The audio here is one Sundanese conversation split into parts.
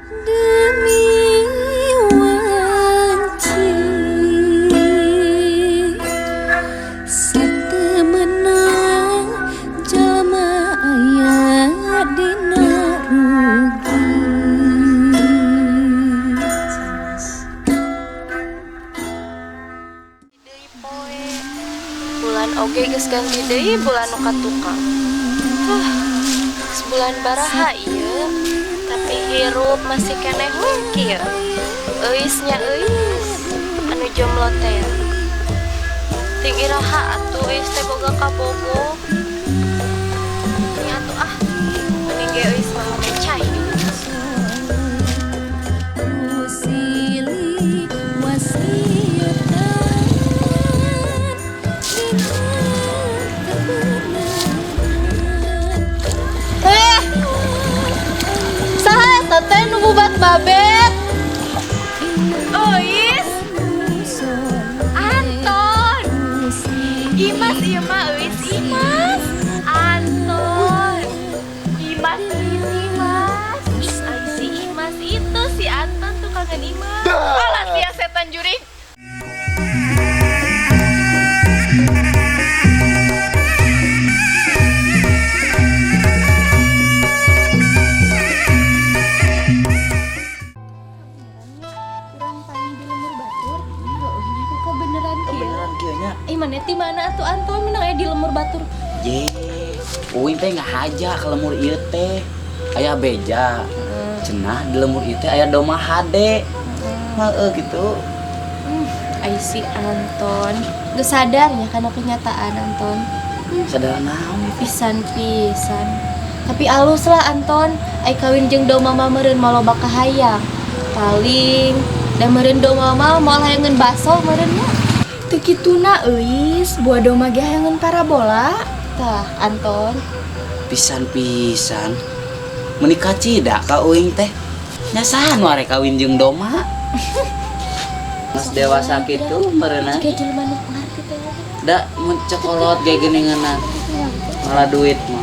demi wanci satemenang jalma aya dina rugi. Bulan oge geus ganti deui bulan nu katukang. Sebulan baraha ieu, tapi hirup masih keneh we kieu. Euis nya euis, anu jomblo teh. Ting iraha atuh euis teh boga kabogo. Nya atuh mending ge euis mah mencai. Usili wasiatan Saha eta teh nu bubat babet? Euis, Anton. Imas ieu mah euis Imas. Anton. Imas euis Imas. Ai si Imas itu si Anton tuh kangen Imas. Alah sia setan juring. Kebeneran kieu nya. Mana ti mana atuh Anton menang aya di lemur batur. Ye. Uing teh ngahaja ka lemur ieu teh. Aya beja. Cenah di lemur ieu teh aya doma hade. Heeh gitu. Ai si Anton, geus sadar ya kana kenyataan Anton. Sadar naon? Pisan-pisan. Tapi alus lah Anton, ai kawin jeung doma mah meureun maloba kahayang. Paling da meureun doma mah moal hayangeun baso meureun nya. Teu kituna euis, buah doma ge hayangeun parabola. Tah, Anton. Pisan-pisan. Menikah cida ka uing teh. Nya saha nu arek kawin jeung doma? Mas dewasa kitu meureunna. Jika jelema nu ngarti teh. Da mencekolot ge geuninganan. Malah duit mah.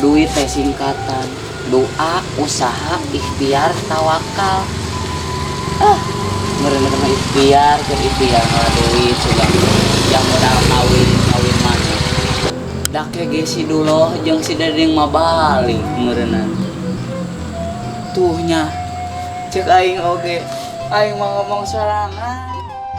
Duit teh singkatan. Doa, usaha, ikhtiar, tawakal. Meureunna mah ikhtiar, keur ikhtiar malah duit sugang. Yang modal kawin mah. Da ge si Duloh jeung si Dading mah balik meureunna. Tuh nya. Cek aing oge. Aing mah ngomong sorangan.